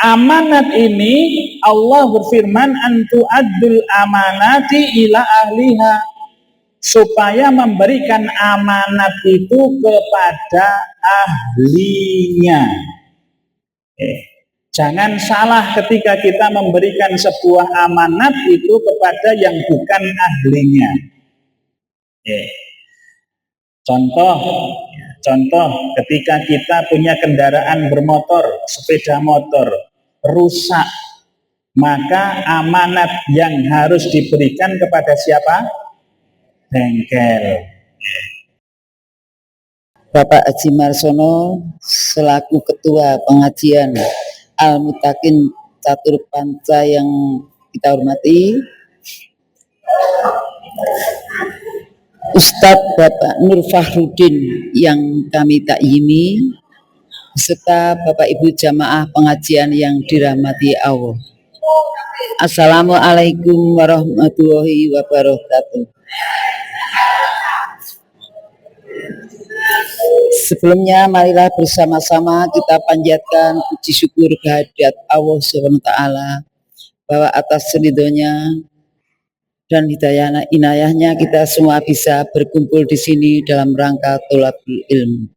Amanat ini Allah berfirman antu adul amanati ila ahliha, supaya memberikan amanat itu kepada ahlinya. Jangan salah ketika kita memberikan sebuah amanat itu kepada yang bukan ahlinya. Contoh ketika kita punya kendaraan bermotor, sepeda motor rusak, maka amanat yang harus diberikan kepada siapa? Bengkel. Bapak Haji Marsono selaku Ketua Pengajian Al-Mutakin Catur Panca yang kita hormati, Ustadz Bapak Nur Fahrudin yang kami takyimi, beserta Bapak Ibu jamaah pengajian yang dirahmati Allah. Assalamualaikum warahmatullahi wabarakatuh. Sebelumnya marilah bersama-sama kita panjatkan puji syukur kehadirat Allah SWT bahwa atas ridhonya dan hidayah inayahnya kita semua bisa berkumpul di sini dalam rangka thalabul ilmu.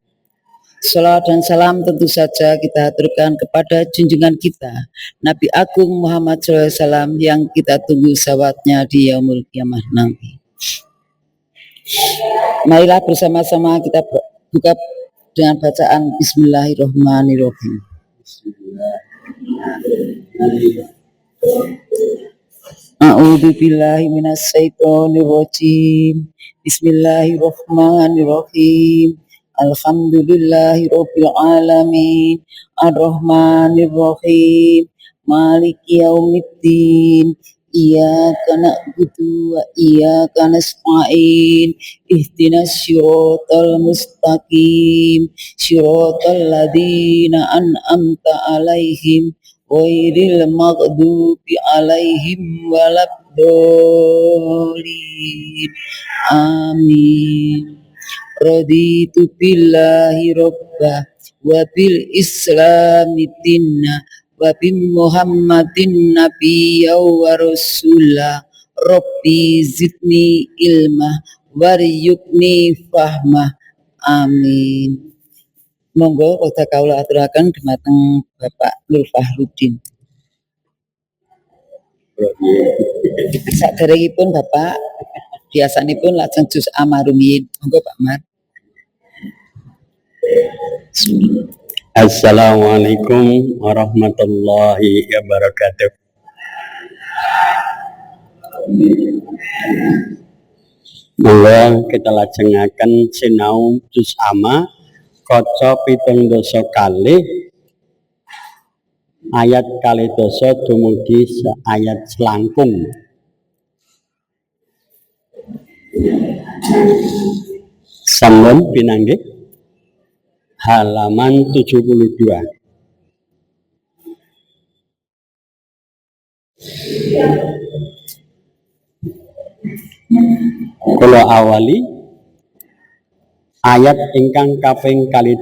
Salawat dan salam tentu saja kita aturkan kepada junjungan kita Nabi Agung Muhammad SAW yang kita tunggu syafa'atnya di yaumul kiamah nanti. Marilah bersama-sama kita buka dengan bacaan Bismillahirrahmanirrahim. A'udzu billahi minasyaitonir rajim. Bismillahirrahmanirrahim. Alhamdulillahirabbil alamin. Arrahmanir rahim. Maliki yaumiddin. Iyyaka na'budu wa iyyaka nasta'in. Ihdinas siratal mustaqim. Siratal ladzina an'amta 'alaihim ghairil maghdubi 'alaihim waladdallin. Amin. Raditu billahi robba wa bil islami dinna wa bi Muhammadin nabiyya wa rasulah. Rabbi zidni ilma waryukni fahmah. Amin. Monggo kota kaula aturaken dumateng Bapak Nur Fahrudin. Saderengipun Bapak biasanipun lajeng juz amarumiyin. Monggo Pak Mar. Assalamualaikum warahmatullahi wabarakatuh. Monggo kita lajengaken sinau juz amma kaca 17 kalih ayat 2 dumugi ayat selangkung. Sampun pinanggih halaman 72. Kula awali ayat ingkang kaping 2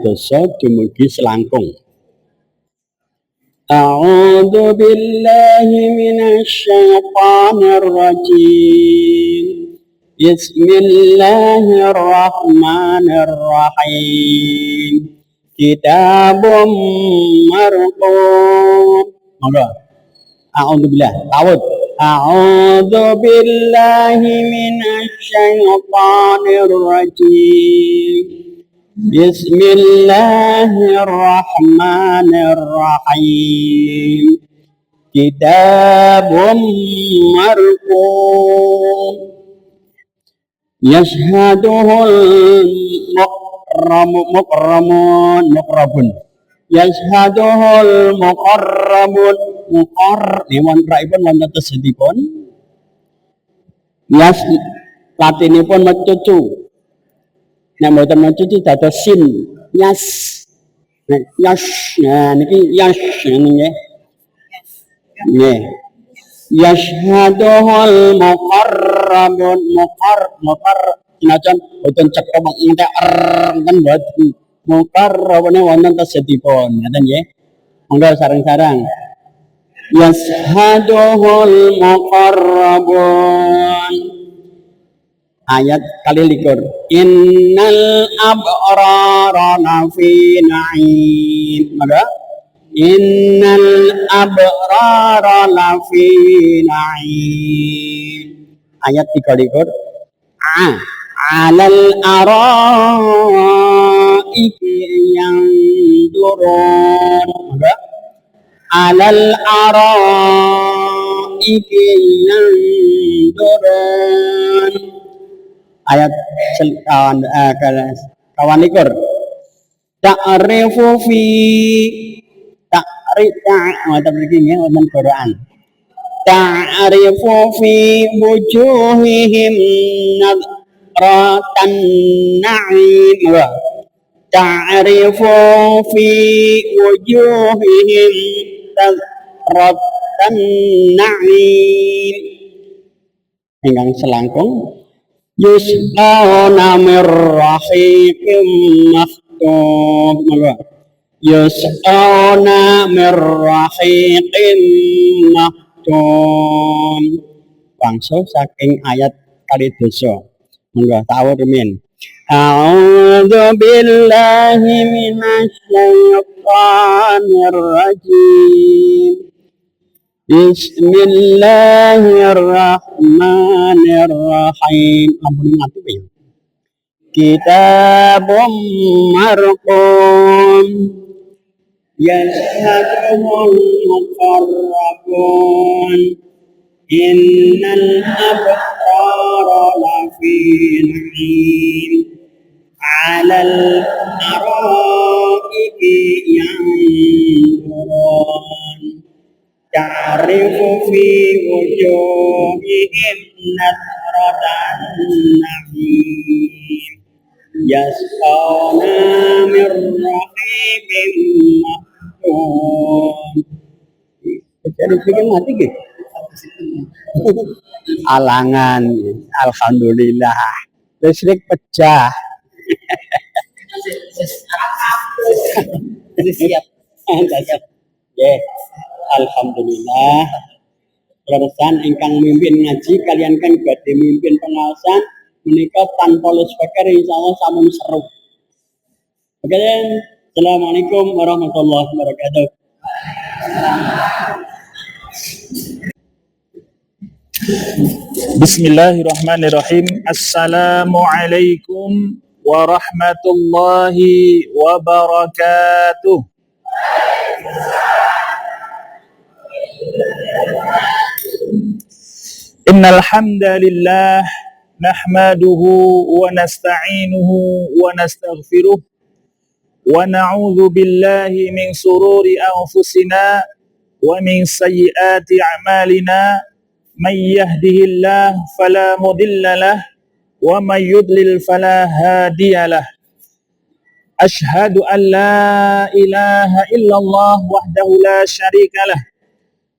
dumugi selangkung. A'udzu billahi minasy syaithanir rajim. Bismillahirrahmanirrahim. Kitabum marqum. Monggo. A'udzubillah. Tawud. A'udzu billahi minasy syaithanir rajim. Bismillahirrahmanirrahim. Kitabum marqum. Yashhaduhul muqarrabun. Yashhaduhul muqarrabun. Niwan praipun wonten tegesipun. Yas latinipun mecucu. Nek mboten mecucu dados sin. Yas. Yas. Nah niki yas nggih. Nggih. Yashhaduhul muqarrabun. Sinajan boten cekap entek enten boten muqarrabune wonten tegesipun. Ngoten nggih. Monggo sareng-sareng. yashhaduhul muqarrabun. Ayat kali likur. Innal abrara lafi na'im. Maka innal abrara lafi na'im. Ayat 3 alal araiki yanzurun. Maka alal araiki yanzurun. Ayat kawan likur. Ta'rifu fi begini wonten Quran. Ta'rifu fi wujuhihim nadratan na'im. Ta'rifu fi wujuhihim nadratan na'im. Ingkang selangkung yusqawna mir rahiqim maktum. Yusqawna mir rahiqim maktum. Wangsul saking ayat kali dosa. Monggo tawur min. A'udzu billahi minasy syaithanir rajim. Bismillahirrahmanirrahim. Ampun mati ya. Kitabum marqum yashhadul muqarrabun innal abrara lafi na'im 'alal araiki yanzurun. Ta'rifu fi wujuhihim nadratan na'im. Yasqawna mir rahiqim maktum. Jadi bikin mati gitu. Alangan, alhamdulillah. Listrik pecah. Siap. Ya. Alhamdulillah. Leresan ingkang mimpin ngaji kalian kan badhe mimpin pengawasan menika tanpa loudspeaker insyaallah sampun seru. Oke, assalamualaikum warahmatullahi wabarakatuh. Bismillahirrahmanirrahim. Assalamualaikum warahmatullahi wabarakatuh. Innal hamdalillah nahmaduhu wa nasta'inuhu wa nastaghfiruh wa na'udzu billahi min sururi anfusina wa min sayyiati a'malina may yahdihillahu fala mudhillalah wa may yudlil fala hadiyalah. Ashhadu an la ilaha illallah wahdahu la syarikalah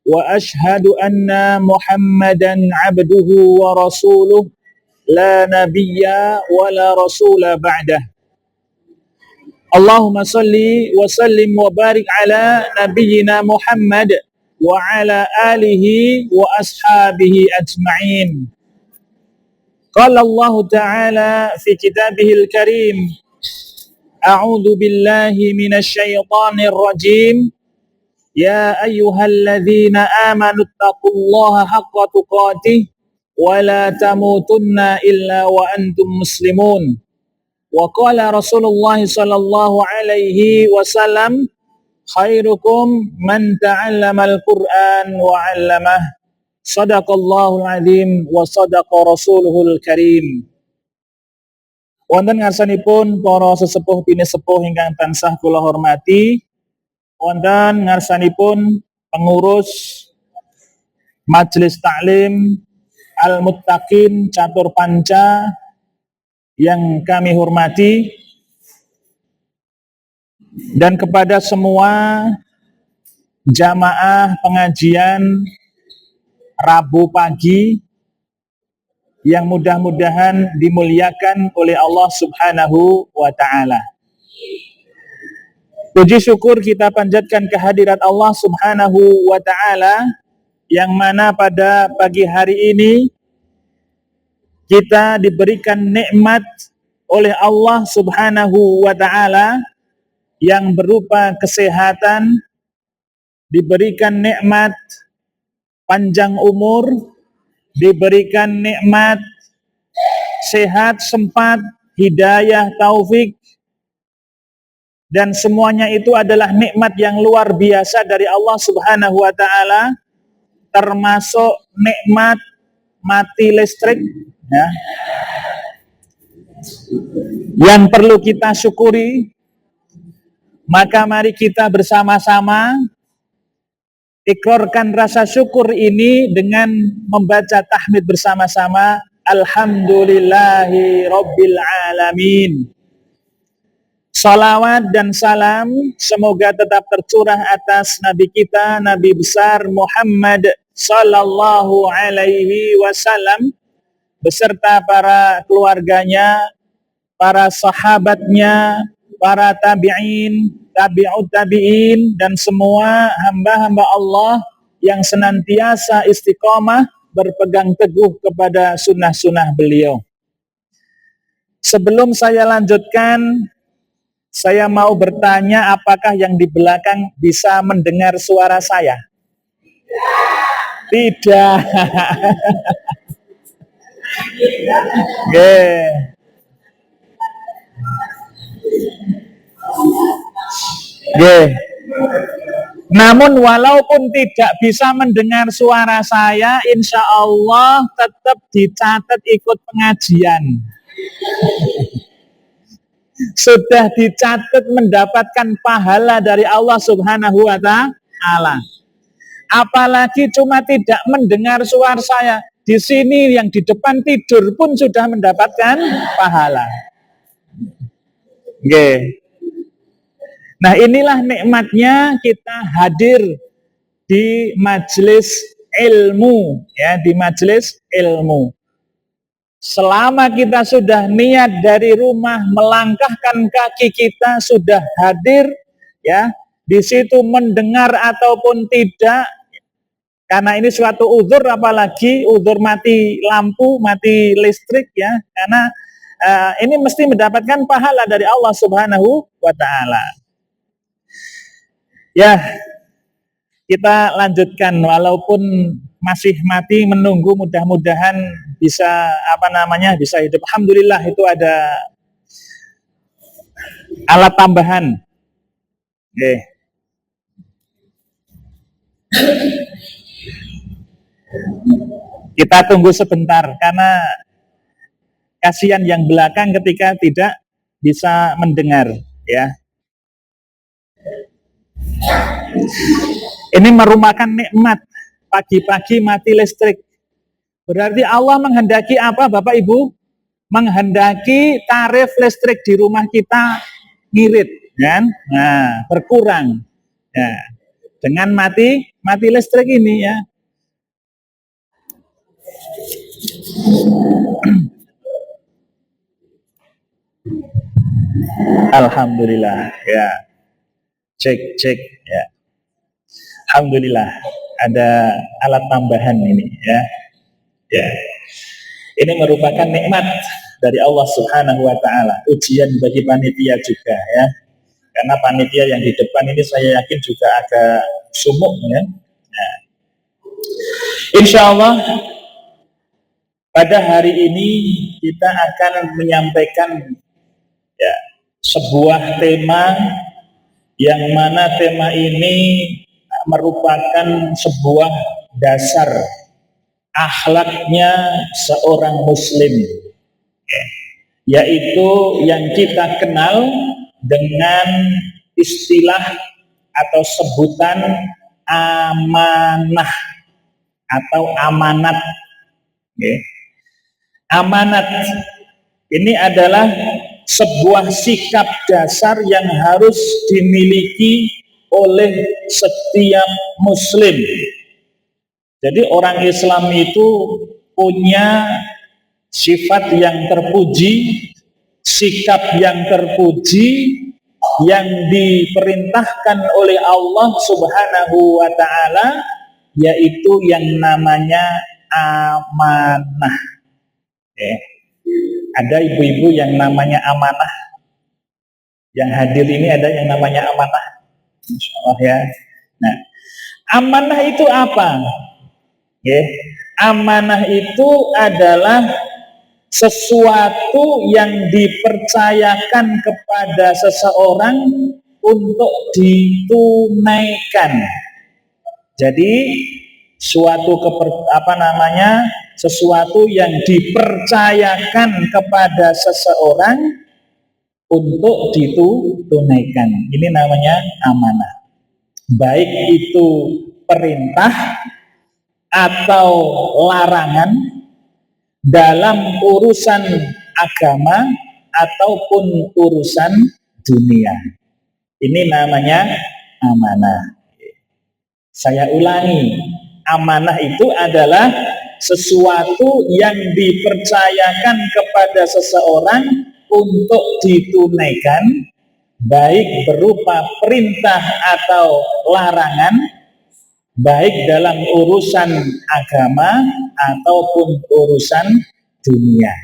wa ashhadu anna Muhammadan abduhu wa rasuluh la nabiyya wa la rasula ba'dah. Allahumma salli wa sallim wa barik ala nabiyyina Muhammad wa ala alihi wa ashabihi ajma'in. Qala Allah ta'ala fi kitabihil karim, a'udzu billahi minasy syaithanir rajim. Ya ayyuhalladzina amanu taqullaha haqqa tuqatih wa la tamutunna illa wa antum muslimun. Wa qala Rasulullah sallallahu alaihi wasallam, khairukum man ta'allamal Qur'an wa 'allamah. Shadaqallahul azim wa sadaqa rasuluhul karim. Wonten ngarsanipun para sesepuh pinisepuh ingkang tansah kula hormati, wonten ngarsanipun pengurus Majelis Taklim Al-Muttaqin Catur Panca yang kami hormati, dan kepada semua jamaah pengajian Rabu pagi yang mudah-mudahan dimuliakan oleh Allah Subhanahu wa ta'ala. Puji syukur kita panjatkan kehadirat Allah Subhanahu wa ta'ala, yang mana pada pagi hari ini kita diberikan nikmat oleh Allah Subhanahu wa ta'ala yang berupa kesehatan, diberikan nikmat panjang umur, diberikan nikmat sehat, sempat, hidayah, taufik, dan semuanya itu adalah nikmat yang luar biasa dari Allah Subhanahu wa ta'ala, termasuk nikmat mati listrik, ya, yang perlu kita syukuri. Maka mari kita bersama-sama ikrarkan rasa syukur ini dengan membaca tahmid bersama-sama. Alhamdulillahi Rabbil Alamin. Salawat dan salam semoga tetap tercurah atas Nabi kita, Nabi besar Muhammad sallallahu alaihi wasallam, beserta para keluarganya, para sahabatnya, para tabi'in, tabi'ut tabi'in, dan semua hamba-hamba Allah yang senantiasa istiqomah berpegang teguh kepada sunnah-sunnah beliau. Sebelum saya lanjutkan, saya mau bertanya, apakah yang di belakang bisa mendengar suara saya? Tidak. Okay. Okay. Namun walaupun tidak bisa mendengar suara saya, insya Allah tetap dicatat ikut pengajian. Sudah dicatat mendapatkan pahala dari Allah Subhanahu wa ta'ala. Apalagi cuma tidak mendengar suara saya, di sini yang di depan tidur pun sudah mendapatkan pahala. Oke. Nah, inilah nikmatnya kita hadir di majelis ilmu, ya, di majelis ilmu. Selama kita sudah niat dari rumah, melangkahkan kaki kita sudah hadir, ya, di situ mendengar ataupun tidak, karena ini suatu uzur, apalagi uzur mati lampu, mati listrik, ya, karena ini mesti mendapatkan pahala dari Allah Subhanahu wa ta'ala. Ya, kita lanjutkan walaupun masih mati menunggu, mudah-mudahan bisa bisa hidup. Alhamdulillah itu ada alat tambahan. Oke. Kita tunggu sebentar karena kasihan yang belakang ketika tidak bisa mendengar, ya. Ini merupakan nikmat pagi-pagi mati listrik. Berarti Allah menghendaki apa, Bapak Ibu? Menghendaki tarif listrik di rumah kita ngirit, kan? Nah, berkurang. Ya. Dengan mati listrik ini, ya. Alhamdulillah, ya. Cek, ya. Alhamdulillah ada alat tambahan ini, ya. Ya. Ini merupakan nikmat dari Allah Subhanahu wa ta'ala, ujian bagi panitia juga, ya. Karena panitia yang di depan ini saya yakin juga agak sumuk, ya. Nah. Insya Allah pada hari ini kita akan menyampaikan, ya, sebuah tema yang mana tema ini merupakan sebuah dasar akhlaknya seorang muslim, yaitu yang kita kenal dengan istilah atau sebutan amanah atau amanat. Amanat ini adalah sebuah sikap dasar yang harus dimiliki oleh setiap muslim. Jadi orang Islam itu punya sifat yang terpuji, sikap yang terpuji, yang diperintahkan oleh Allah Subhanahu wa taala, yaitu yang namanya amanah. Ada ibu-ibu yang namanya amanah. Yang hadir ini ada yang namanya amanah. Insya Allah ya. Nah, amanah itu apa? Amanah itu adalah sesuatu yang dipercayakan kepada seseorang untuk ditunaikan. Jadi sesuatu yang dipercayakan kepada seseorang untuk ditunaikan. Ini namanya amanah. Baik itu perintah atau larangan dalam urusan agama ataupun urusan dunia. Ini namanya amanah. Saya ulangi, amanah itu adalah sesuatu yang dipercayakan kepada seseorang untuk ditunaikan, baik berupa perintah atau larangan, baik dalam urusan agama ataupun urusan dunia.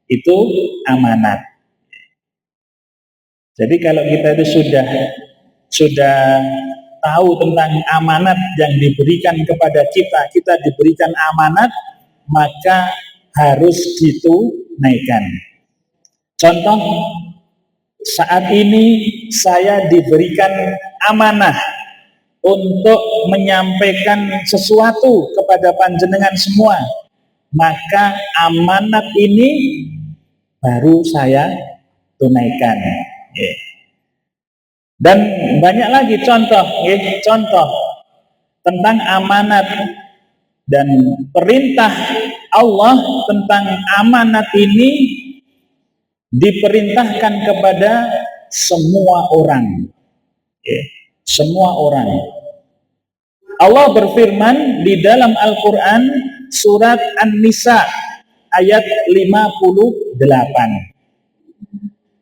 Itu amanat. Jadi kalau kita itu sudah tahu tentang amanat yang diberikan kepada kita, kita diberikan amanat, maka harus ditunaikan. Contoh, saat ini saya diberikan amanah untuk menyampaikan sesuatu kepada panjenengan semua, maka amanat ini baru saya tunaikan. Dan banyak lagi contoh tentang amanat dan perintah Allah tentang amanat ini diperintahkan kepada semua orang. Semua orang. Allah berfirman di dalam Al-Quran surat An-Nisa ayat 58.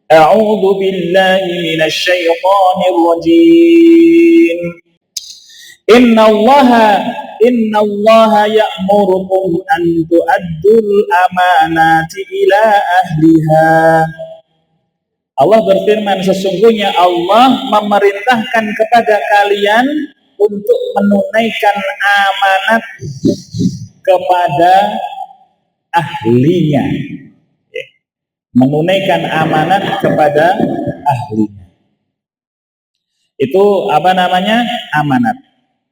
A'udzu billahi minasy syaithanir rajim. Innallaha ya'murukum an tu'addul amanati ila ahliha. Allah berfirman, sesungguhnya Allah memerintahkan kepada kalian untuk menunaikan amanat kepada ahlinya. Menunaikan amanat kepada ahlinya. Itu amanat.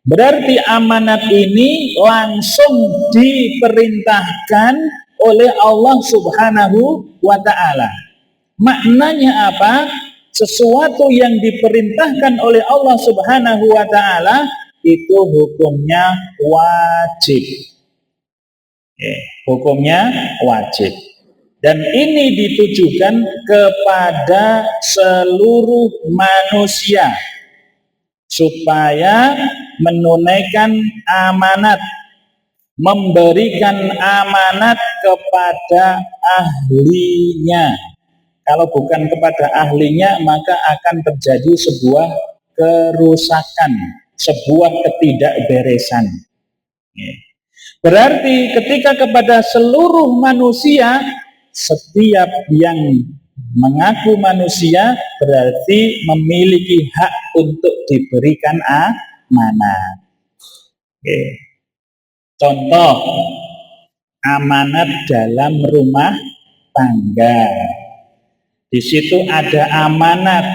Berarti amanat ini langsung diperintahkan oleh Allah Subhanahu wa ta'ala. Maknanya apa? Sesuatu yang diperintahkan oleh Allah Subhanahu wa ta'ala itu hukumnya wajib. Hukumnya wajib. Dan ini ditujukan kepada seluruh manusia supaya menunaikan amanat, memberikan amanat kepada ahlinya. Kalau bukan kepada ahlinya, maka akan terjadi sebuah kerusakan, sebuah ketidakberesan. Berarti ketika kepada seluruh manusia, setiap yang mengaku manusia berarti memiliki hak untuk diberikan amanat. Contoh, amanat dalam rumah tangga. Di situ ada amanat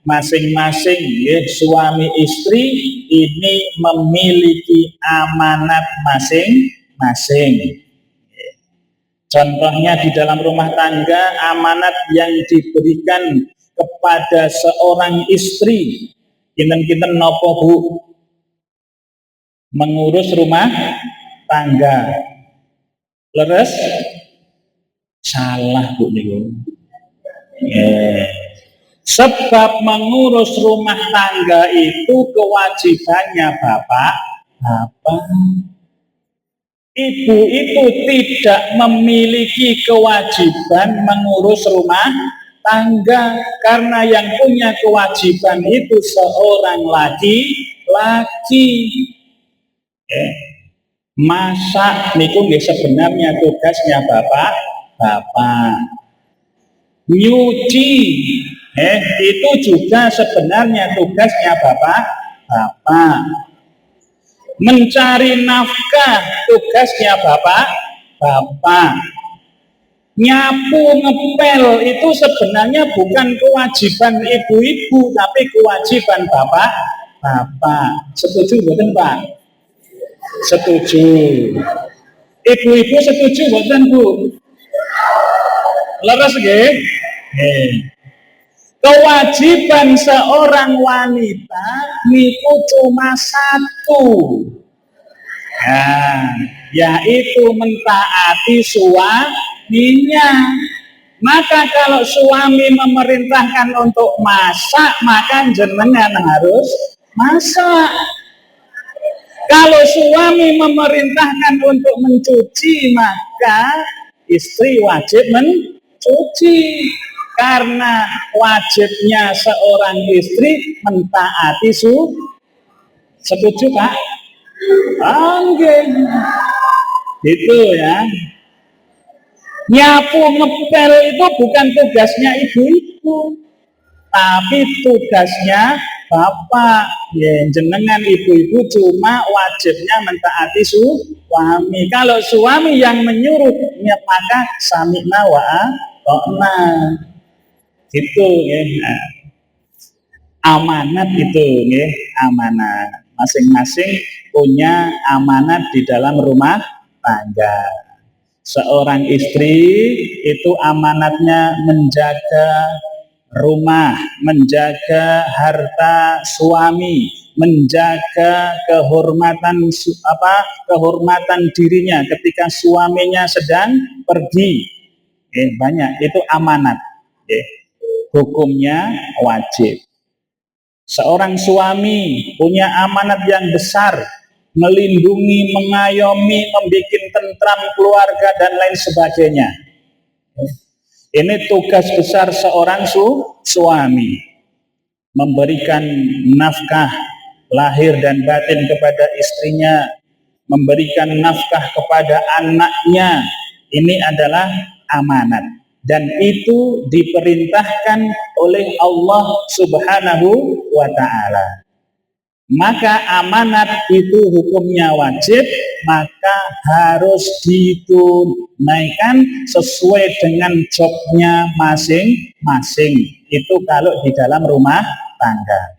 masing-masing, suami istri ini memiliki amanat masing-masing. Contohnya di dalam rumah tangga, amanat yang diberikan kepada seorang istri, kinten-kinten nopo Bu? Mengurus rumah tangga. Leres? Salah Bu niku. Sebab mengurus rumah tangga itu kewajibannya bapak. Ibu itu tidak memiliki kewajiban mengurus rumah tangga, karena yang punya kewajiban itu seorang laki-laki. Masak niku nggih sebenarnya tugasnya bapak. Nyuci itu juga sebenarnya tugasnya bapak. Mencari nafkah tugasnya bapak. Nyapu ngepel itu sebenarnya bukan kewajiban ibu-ibu, tapi kewajiban bapak. Setuju betul Pak? Setuju. Ibu-ibu setuju betul Bu? Leres nggih? Kewajiban seorang wanita niku cuma satu. Yaitu mentaati suaminya. Maka kalau suami memerintahkan untuk masak, maka jenengan harus masak. Kalau suami memerintahkan untuk mencuci, maka istri wajib mencuci. Karena wajibnya seorang istri mentaati setuju Pak? Oke. Itu ya. Nyapu ngepel itu bukan tugasnya ibu-ibu, tapi tugasnya bapak. Jenengan ibu-ibu cuma wajibnya mentaati suami. Kalau suami yang menyuruh, maka sami'na wa ata'na. Itu amanat itu amanat. Masing-masing punya amanat di dalam rumah tangga. Seorang istri itu amanatnya menjaga rumah, menjaga harta suami, menjaga kehormatan dirinya ketika suaminya sedang pergi. Banyak itu amanat. Hukumnya wajib. Seorang suami punya amanat yang besar, melindungi, mengayomi, membuat tentram keluarga dan lain sebagainya. Ini tugas besar seorang suami, memberikan nafkah lahir dan batin kepada istrinya, memberikan nafkah kepada anaknya. Ini adalah amanat, dan itu diperintahkan oleh Allah Subhanahu wa ta'ala. Maka amanat itu hukumnya wajib, maka harus ditunaikan sesuai dengan jobnya masing-masing. Itu kalau di dalam rumah tangga.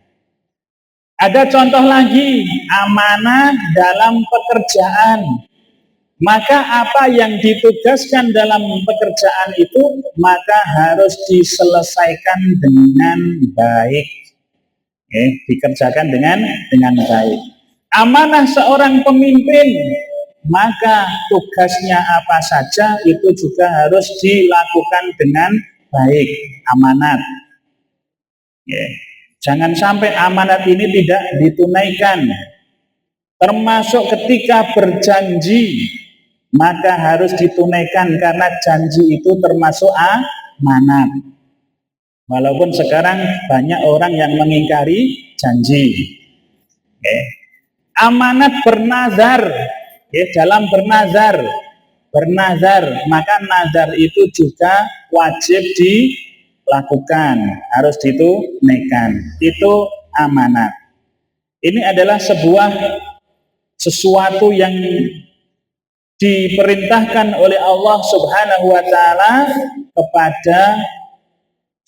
Ada contoh lagi, amanah dalam pekerjaan. Maka apa yang ditugaskan dalam pekerjaan itu, maka harus diselesaikan dengan baik. Dikerjakan dengan baik. Amanah seorang pemimpin, maka tugasnya apa saja itu juga harus dilakukan dengan baik. Amanat. Jangan sampai amanat ini tidak ditunaikan. Termasuk ketika berjanji, maka harus ditunaikan karena janji itu termasuk amanat. Walaupun sekarang banyak orang yang mengingkari janji. Amanat bernazar, dalam bernazar, maka nazar itu juga wajib dilakukan, harus ditunaikan. Itu amanat. Ini adalah sesuatu yang diperintahkan oleh Allah Subhanahu wa ta'ala kepada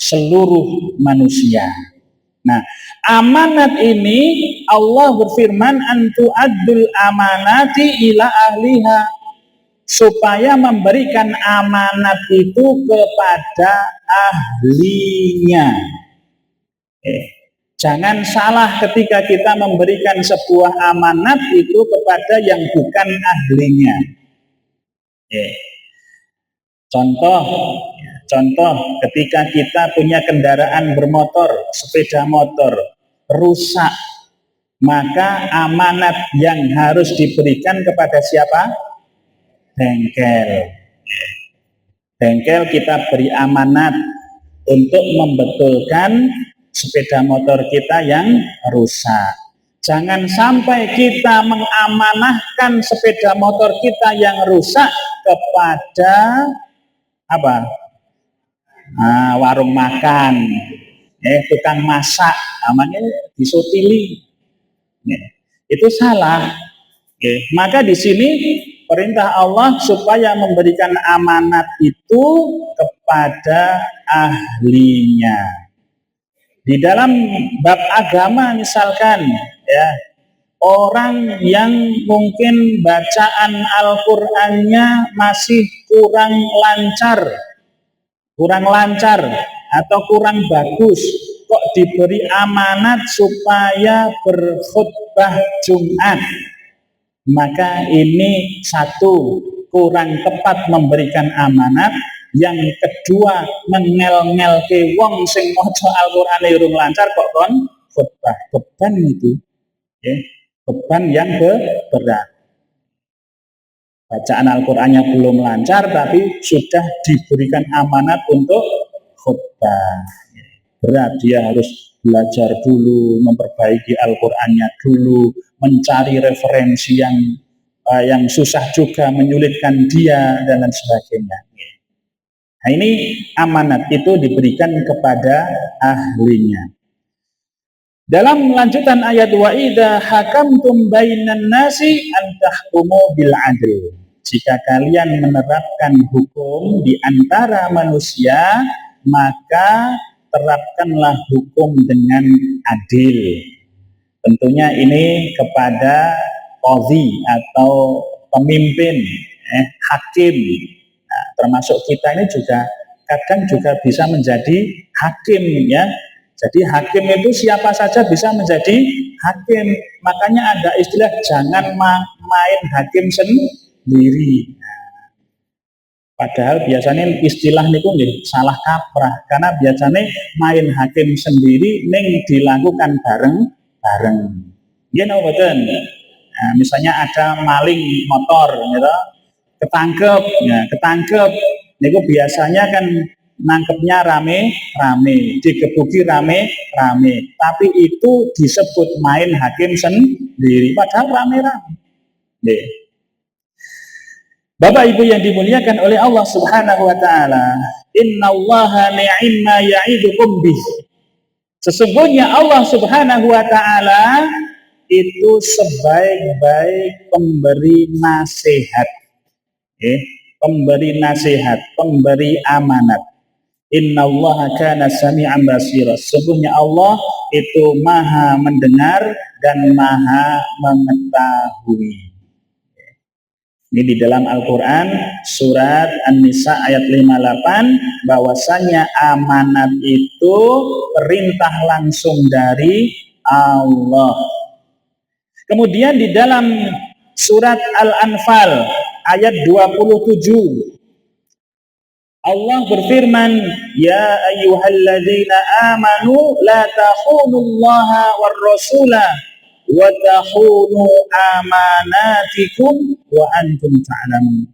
seluruh manusia. Nah, amanat ini Allah berfirman antu addul amanati ila ahliha, supaya memberikan amanat itu kepada ahlinya. Jangan salah ketika kita memberikan sebuah amanat itu kepada yang bukan ahlinya. Contoh ketika kita punya kendaraan bermotor, sepeda motor, rusak, maka amanat yang harus diberikan kepada siapa? Bengkel. Bengkel kita beri amanat, untuk membetulkan sepeda motor kita yang rusak. Jangan sampai kita mengamanahkan sepeda motor kita yang rusak kepada apa? Warung makan, tukang masak, namanya disotili. Itu salah. Maka di sini perintah Allah supaya memberikan amanat itu kepada ahlinya. Di dalam bab agama misalkan, ya, orang yang mungkin bacaan Al-Qur'annya masih kurang lancar atau kurang bagus, kok diberi amanat supaya berkhutbah Jumat, maka ini satu, kurang tepat memberikan amanat. Yang kedua, mengel-ngel ke wong sing maca Al-Qur'ane urung lancar kok kon khutbah. Beban itu, ya, beban yang berat. Bacaan Al-Qur'annya belum lancar tapi sudah diberikan amanat untuk khutbah. Berat, dia harus belajar dulu, memperbaiki Al-Qur'annya dulu, mencari referensi yang susah juga, menyulitkan dia dan lain sebagainya. Nah, ini amanat itu diberikan kepada ahlinya. Dalam lanjutan ayat wa idza hakamtum bainan nasi an tahkumu bil adl. Jika kalian menerapkan hukum di antara manusia, maka terapkanlah hukum dengan adil. Tentunya ini kepada qadhi atau pemimpin, hakim. Nah, termasuk kita ini juga kadang juga bisa menjadi hakim, ya. Jadi hakim itu siapa saja bisa menjadi hakim. Makanya ada istilah jangan main hakim sendiri. Nah, padahal biasanya istilah niku nggih salah kaprah, karena biasanya main hakim sendiri ning dilakukan bareng-bareng. Nggih napa mboten? Nah, misalnya ada maling motor gitu, ketangkep, niku biasanya kan nangkepnya rame-rame, digebuki rame-rame, tapi itu disebut main hakim sendiri, padahal rame-rame. Bapak Ibu yang dimuliakan oleh Allah Subhanahu wa taala, innallaha ni'ma ya'idukum bih. Sesungguhnya Allah Subhanahu wa taala itu sebaik-baik pemberi nasihat. Pemberi nasihat, pemberi amanat. Innallaha kana sami'an basira. Sesungguhnya Allah itu maha mendengar dan maha mengetahui. Ini di dalam Al-Quran surat An-Nisa ayat 58, bahwasanya amanat itu perintah langsung dari Allah. Kemudian di dalam surat Al-Anfal ayat 27, Allah berfirman, ya ayyuhalladzina amanu la takhunullaha war rasula wa takhunu amanatikum wa antum ta'lamun.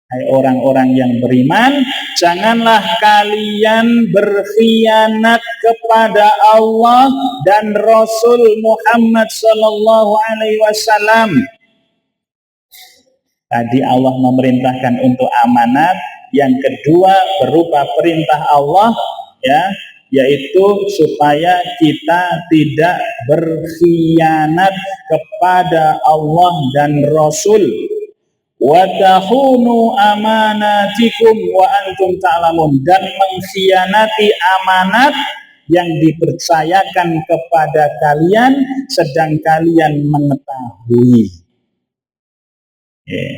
Hai orang-orang yang beriman, janganlah kalian berkhianat kepada Allah dan Rasul Muhammad sallallahu alaihi wasallam. Tadi Allah memerintahkan untuk amanat, yang kedua berupa perintah Allah, ya, yaitu supaya kita tidak berkhianat kepada Allah dan Rasul. Wa tahunu amanatikum wa antum ta'lamun, dan mengkhianati amanat yang dipercayakan kepada kalian sedang kalian mengetahui.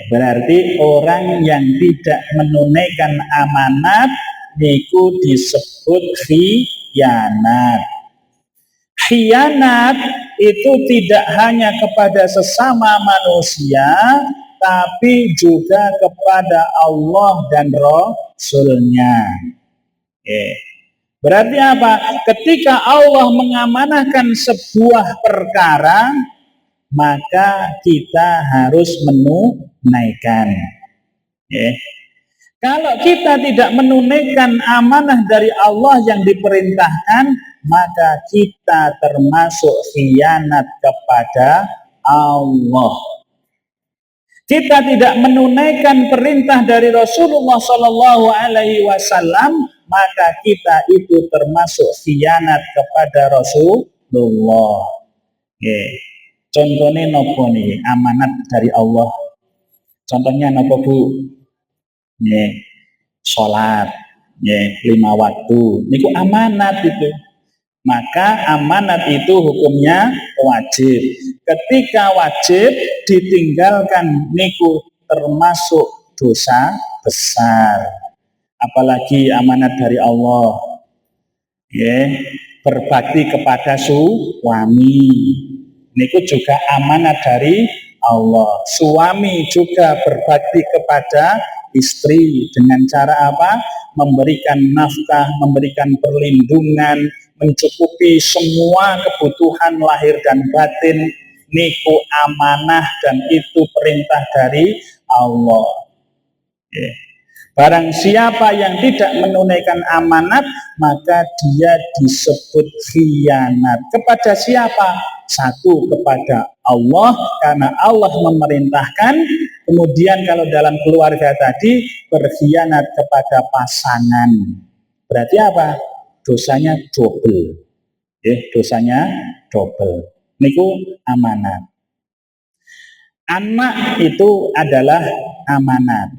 Berarti orang yang tidak menunaikan amanat niku disebut khianat. Khianat itu tidak hanya kepada sesama manusia, tapi juga kepada Allah dan Rasul-Nya. Berarti apa? Ketika Allah mengamanahkan sebuah perkara, maka kita harus menunaikan. Kalau kita tidak menunaikan amanah dari Allah yang diperintahkan, maka kita termasuk khianat kepada Allah. Kita tidak menunaikan perintah dari Rasulullah Shallallahu Alaihi Wasallam, maka kita itu termasuk khianat kepada Rasulullah. Contohnya nopo nih amanat dari Allah. Contohnya nopo Bu? Sholat, 5 waktu. Niku amanat itu. Maka amanat itu hukumnya wajib. Ketika wajib ditinggalkan niku termasuk dosa besar. Apalagi amanat dari Allah. Berbakti kepada suami. Niku juga amanat dari Allah. Suami juga berbakti kepada istri dengan cara apa? Memberikan nafkah, memberikan perlindungan, mencukupi semua kebutuhan lahir dan batin. Niku amanah dan itu perintah dari Allah. Barang siapa yang tidak menunaikan amanat, maka dia disebut khianat. Kepada siapa? Satu, kepada Allah, karena Allah memerintahkan. Kemudian kalau dalam keluarga tadi, berkhianat kepada pasangan. Berarti apa? Dosanya double. Dosanya double. Niku amanat. Anak itu adalah amanat.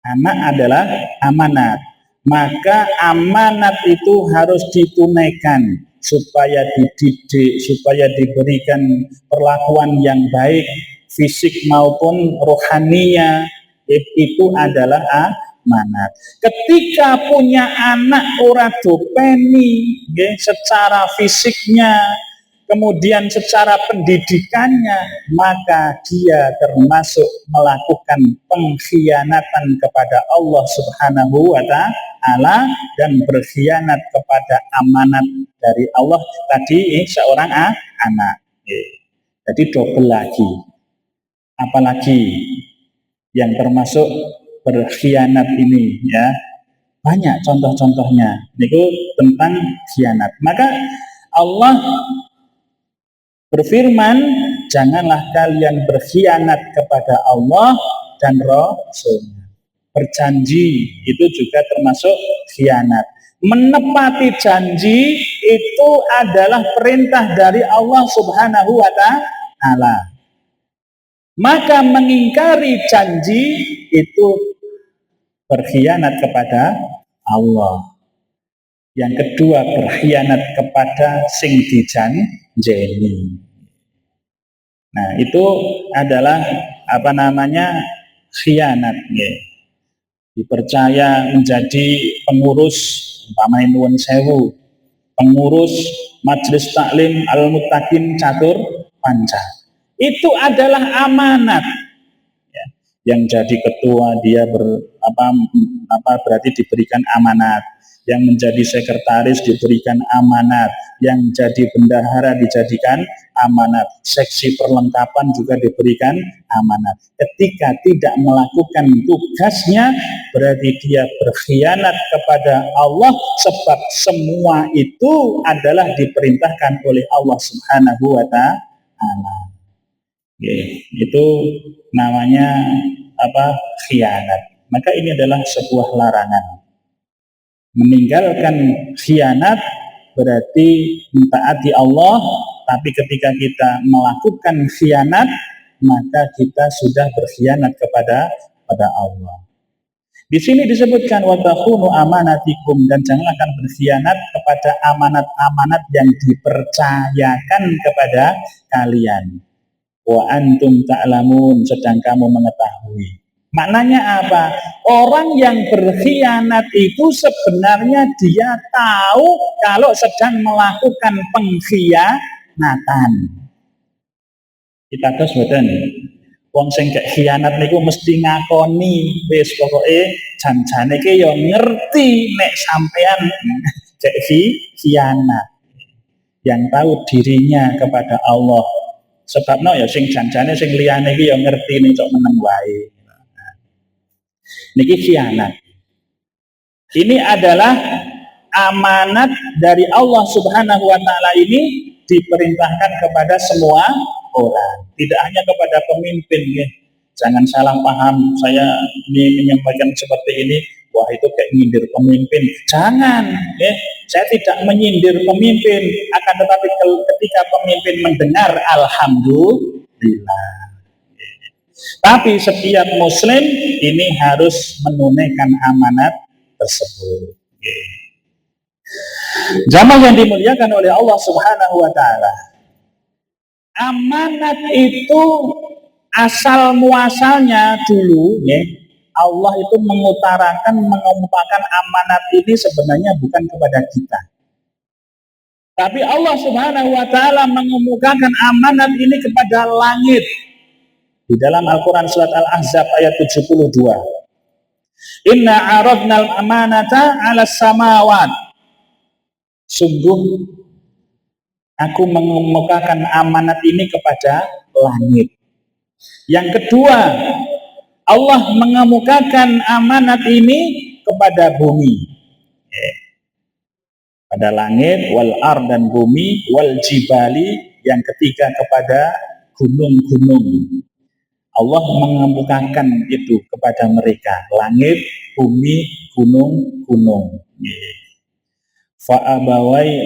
Anak adalah amanat. Maka amanat itu harus ditunaikan supaya dididik, supaya diberikan perlakuan yang baik, fisik maupun rohaninya. Itu adalah amanat. Ketika punya anak ora dopeni secara fisiknya, kemudian secara pendidikannya, maka dia termasuk melakukan pengkhianatan kepada Allah Subhanahu wa Ta'ala dan berkhianat kepada amanat dari Allah tadi seorang anak. Jadi double lagi. Apalagi yang termasuk berkhianat ini ya. Banyak contoh-contohnya. Niku tentang khianat. Maka Allah berfirman, janganlah kalian berkhianat kepada Allah dan Rasul. Berjanji itu juga termasuk khianat. Menepati janji itu adalah perintah dari Allah Subhanahu wa Ta'ala. Maka mengingkari janji itu berkhianat kepada Allah. Yang kedua, berkhianat kepada sing dijanjeni. Nah, itu adalah khianat. Dipercaya menjadi pengurus umpamanya nuwun sewu, pengurus Majelis Taklim Al-Muttaqin Catur Panca. Itu adalah amanat. Yang jadi ketua dia berarti diberikan amanat. Yang menjadi sekretaris diberikan amanat, yang jadi bendahara dijadikan amanat, seksi perlengkapan juga diberikan amanat. Ketika tidak melakukan tugasnya, berarti dia berkhianat kepada Allah, sebab semua itu adalah diperintahkan oleh Allah Subhanahu wa Ta'ala. Itu namanya khianat. Maka ini adalah sebuah larangan. Meninggalkan khianat berarti mentaati Allah, tapi ketika kita melakukan khianat, maka kita sudah berkhianat kepada Allah. Di sini disebutkan wa takhunu amanatikum, dan janganlah kalian berkhianat kepada amanat-amanat yang dipercayakan kepada kalian. Wa antum ta'lamun, sedang kamu mengetahui. Maknanya apa? Orang yang berkhianat itu sebenarnya dia tahu kalau sedang melakukan pengkhianatan. Kita terus boten. Wong sing gak khianat niku mesti ngakoni wis pokoke janjane iki ya ngerti nek sampean gak khianat. Yang tahu dirinya kepada Allah. Sebabnya ya sing janjane sing liyane iki ya ngerti nek cok meneng wae. Niki khianat. Ini adalah amanat dari Allah Subhanahu wa taala ini diperintahkan kepada semua orang, tidak hanya kepada pemimpin ya. Jangan salah paham, saya ini menyampaikan seperti ini, wah itu kayak nyindir pemimpin. Jangan ya, saya tidak menyindir pemimpin, akan tetapi ketika pemimpin mendengar alhamdulillah. Tapi setiap muslim ini harus menunaikan amanat tersebut. Jamaah yang dimuliakan oleh Allah Subhanahu wa taala. Amanat itu asal muasalnya dulu ya, Allah itu mengemukakan amanat ini sebenarnya bukan kepada kita. Tapi Allah Subhanahu wa taala mengemukakan amanat ini kepada langit. Di dalam Al-Qur'an surat Al-Ahzab ayat 72. Inna aradnal amanata 'alas samawat. Sungguh aku mengemukakan amanat ini kepada langit. Yang kedua, Allah mengemukakan amanat ini kepada bumi. Pada langit, wal ar dan bumi, wal jibali, yang ketiga kepada gunung-gunung. Allah mengemukakan itu kepada mereka, langit, bumi, gunung-gunung.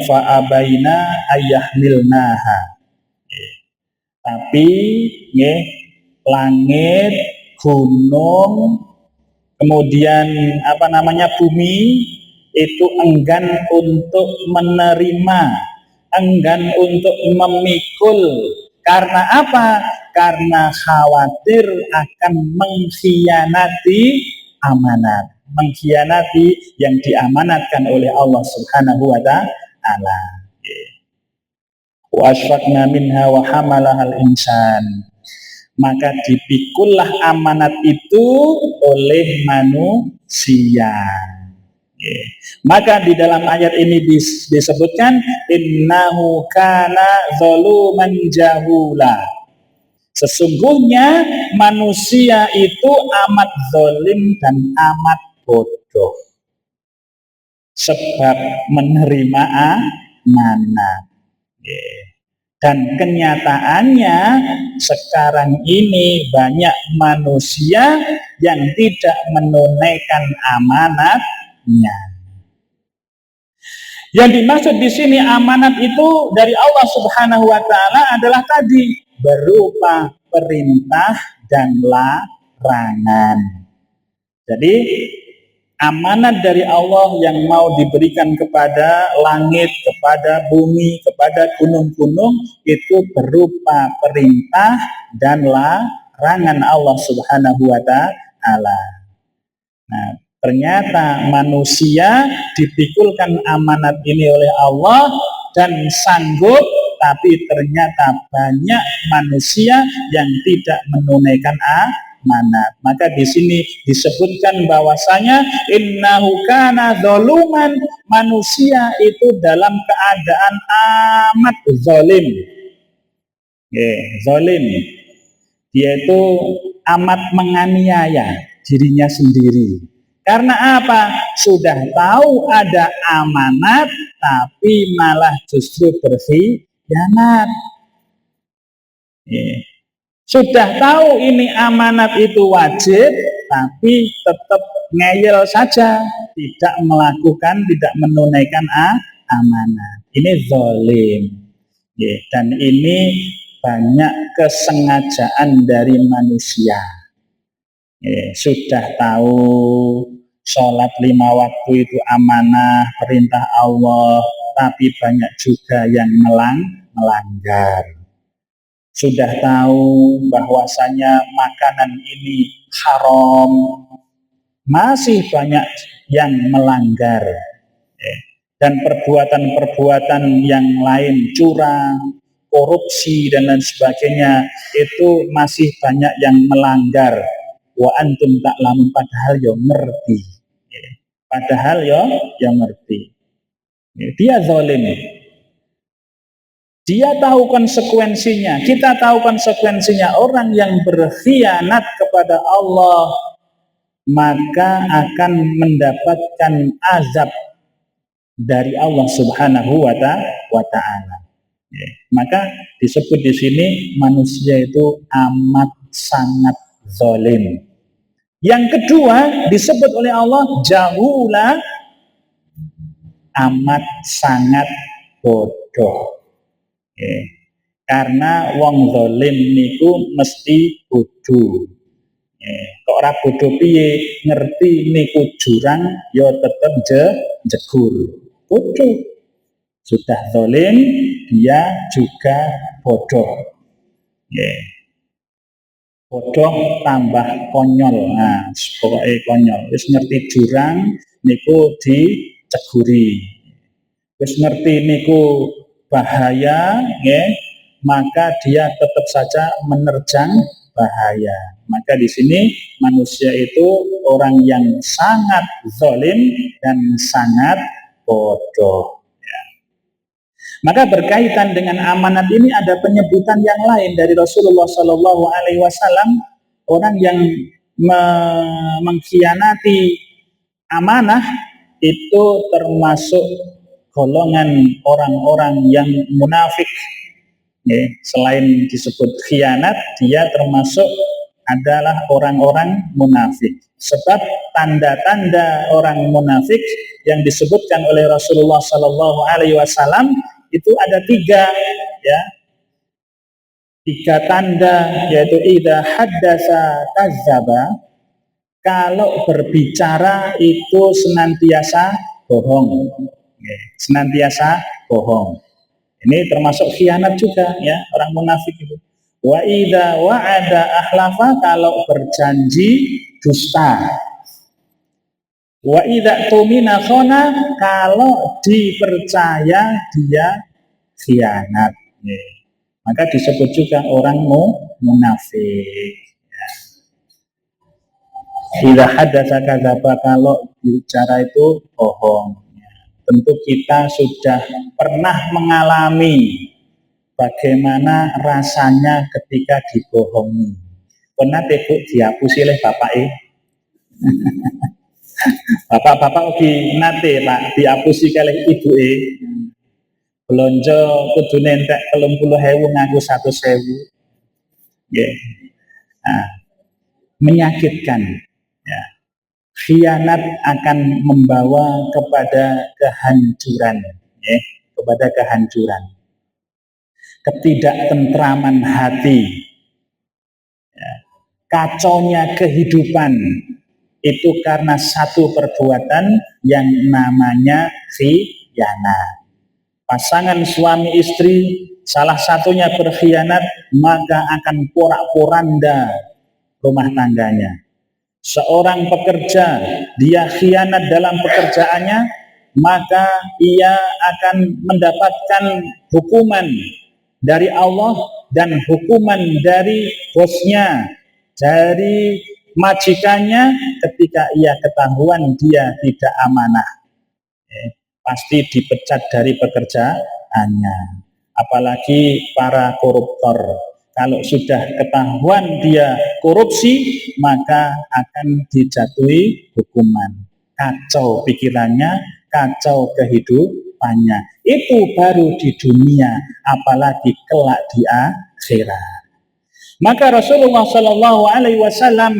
Fa'abaina ayyahmilnaha. Tapi langit, gunung, kemudian bumi itu enggan untuk menerima, enggan untuk memikul. Karena apa? Karena khawatir akan mengkhianati amanat, mengkhianati yang diamanatkan oleh Allah Subhanahu wa taala. Wa asfaqna minha wa hamalahal insan. Maka dipikullah amanat itu oleh manusia. Maka di dalam ayat ini disebutkan innahu kana zaluman jahula. Sesungguhnya manusia itu amat zalim dan amat bodoh. Sebab menerima amanat. Dan kenyataannya sekarang ini banyak manusia yang tidak menunaikan amanatnya. Yang dimaksud di sini amanat itu dari Allah Subhanahu wa taala adalah tadi berupa perintah dan larangan. Jadi amanat dari Allah yang mau diberikan kepada langit, kepada bumi, kepada gunung-gunung itu berupa perintah dan larangan Allah Subhanahu wa taala. Nah, ternyata manusia dipikulkan amanat ini oleh Allah dan sanggup, tapi ternyata banyak manusia yang tidak menunaikan amanat. Maka di sini disebutkan bahwasanya innahu kana zaluman, manusia itu dalam keadaan amat zalim. Zalim. Dia itu amat menganiaya dirinya sendiri. Karena apa? Sudah tahu ada amanat, tapi malah justru berkhianat. Sudah tahu ini amanat itu wajib, tapi tetap ngeyel saja, tidak melakukan, tidak menunaikan amanat. Ini zalim. Dan ini banyak kesengajaan dari manusia. Sudah tahu sholat 5 waktu itu amanah, perintah Allah, tapi banyak juga yang melanggar. Sudah tahu bahwasanya makanan ini haram, masih banyak yang melanggar. Dan perbuatan-perbuatan yang lain, curang, korupsi, dan lain sebagainya, itu masih banyak yang melanggar. Wa antum ta'lamun, padahal yo ngerti. Padahal yo ngerti. Dia zalim. Dia tahu konsekuensinya. Kita tahu konsekuensinya. Orang yang berkhianat kepada Allah, maka akan mendapatkan azab dari Allah Subhanahu wa Ta'ala. Ya, maka disebut di sini manusia itu amat sangat zalim. Yang kedua disebut oleh Allah jahula, amat sangat bodoh. Ya, karena wong zalim niku mesti bodoh. Kok ora bodoh piye, ngerti niku jurang ya tetep jegur. Bodoh. Sudah zalim, dia juga bodoh. Bodoh tambah konyol. Nah, pokoknya konyol. Wis ngerti jurang niku diceguri. Wis ngerti niku bahaya, maka dia tetap saja menerjang bahaya. Maka di sini manusia itu orang yang sangat zalim dan sangat bodoh. Maka berkaitan dengan amanat ini ada penyebutan yang lain dari Rasulullah Shallallahu Alaihi Wasallam, orang yang mengkhianati amanah itu termasuk golongan orang-orang yang munafik. Selain disebut khianat, dia termasuk adalah orang-orang munafik. Sebab tanda-tanda orang munafik yang disebutkan oleh Rasulullah Shallallahu Alaihi Wasallam itu ada 3, ya, 3 tanda, yaitu idza haddasa kadzdzaba, kalau berbicara itu senantiasa bohong, senantiasa bohong. Ini termasuk khianat juga, ya, orang munafik itu. Wa idza wa'ada ahlafa, kalau berjanji dusta. Wa idza tumina khana, kalau dipercaya dia khianat. Maka disebut juga orang munafik. Idza hadatsa kadzdzaba, kalau bicara itu bohong. Tentu kita sudah pernah mengalami bagaimana rasanya ketika dibohongi. Pernah tebuk dihapusi oleh bapak Bapak-bapak ugi nate Pak diapusi kalih ibuke. Belanja kudu entek 30.000 ngaku 100.000. Nggih. Nah, menyakitkan, ya. Khianat akan membawa kepada kehancuran, ya, kepada kehancuran. Ketidaktentraman hati. Ya. Kacaunya kehidupan. Itu karena satu perbuatan yang namanya khianat. Pasangan suami istri salah satunya berkhianat, maka akan porak-poranda rumah tangganya. Seorang pekerja, dia khianat dalam pekerjaannya, maka ia akan mendapatkan hukuman dari Allah dan hukuman dari bosnya, dari majikannya ketika ia ketahuan dia tidak amanah. Pasti dipecat dari pekerjaannya. Apalagi para koruptor. Kalau sudah ketahuan dia korupsi, maka akan dijatuhi hukuman. Kacau pikirannya, kacau kehidupannya. Itu baru di dunia, apalagi kelak di akhirat. Maka Rasulullah Shallallahu Alaihi Wasallam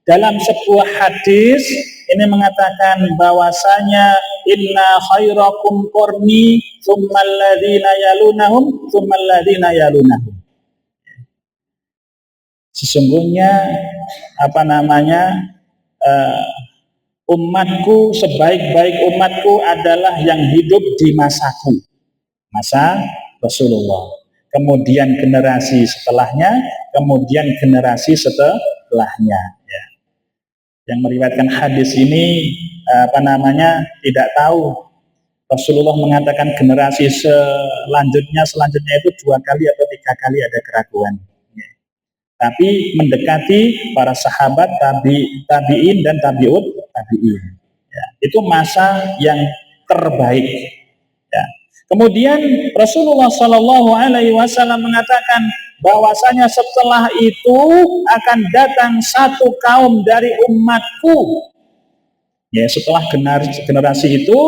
dalam sebuah hadis ini mengatakan bahwasanya inna khairakum qurni tsummal ladzina yalunahum tsummal ladzina yalunahum. Sesungguhnya umatku, sebaik-baik umatku adalah yang hidup di masaku, masa Rasulullah. Kemudian generasi setelahnya, kemudian generasi setelahnya. Ya. Yang meriwayatkan hadis ini tidak tahu. Rasulullah mengatakan generasi selanjutnya itu 2 kali atau 3 kali ada keraguan. Ya. Tapi mendekati para sahabat, tabi'in dan tabi'in. Ya. Itu masa yang terbaik. Ya. Kemudian Rasulullah Shallallahu Alaihi Wasallam mengatakan, bahwasanya setelah itu akan datang satu kaum dari umatku. Ya, setelah generasi itu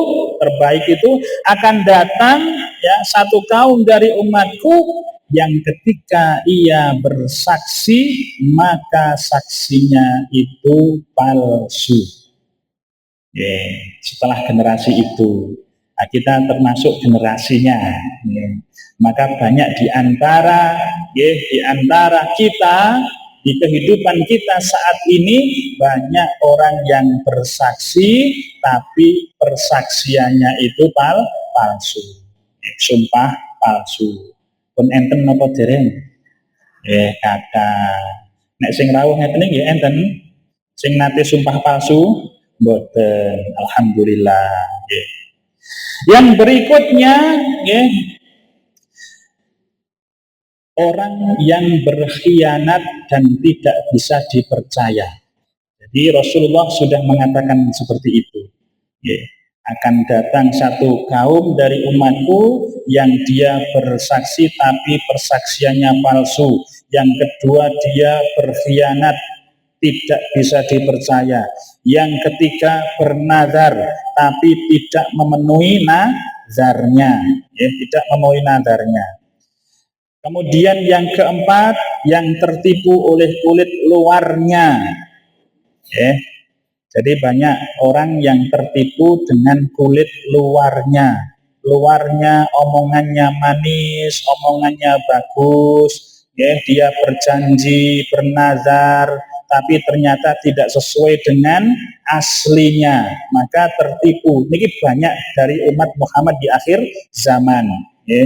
terbaik itu akan datang ya satu kaum dari umatku yang ketika ia bersaksi maka saksinya itu palsu. Ya, setelah generasi itu nah, kita termasuk generasinya. Ya. Maka banyak di antara kita di kehidupan kita saat ini banyak orang yang bersaksi tapi persaksiannya itu palsu. Ya, sumpah palsu. Pun enten napa dereng? Kata nek sing rawuh ngeten nggih enten sing nate sumpah palsu mboten. Alhamdulillah. Nggih. Yang berikutnya nggih orang yang berkhianat dan tidak bisa dipercaya. Jadi Rasulullah sudah mengatakan seperti itu. Ya, akan datang satu kaum dari umatku yang dia bersaksi tapi persaksiannya palsu. Yang kedua dia berkhianat, tidak bisa dipercaya. Yang ketiga bernazar tapi tidak memenuhi nazarnya, ya, tidak memenuhi nazarnya. Kemudian yang keempat, yang tertipu oleh kulit luarnya. Ya. Jadi banyak orang yang tertipu dengan kulit luarnya. Luarnya omongannya manis, omongannya bagus. Ya, dia berjanji, bernazar, tapi ternyata tidak sesuai dengan aslinya. Maka tertipu. Ini banyak dari umat Muhammad di akhir zaman. Ya.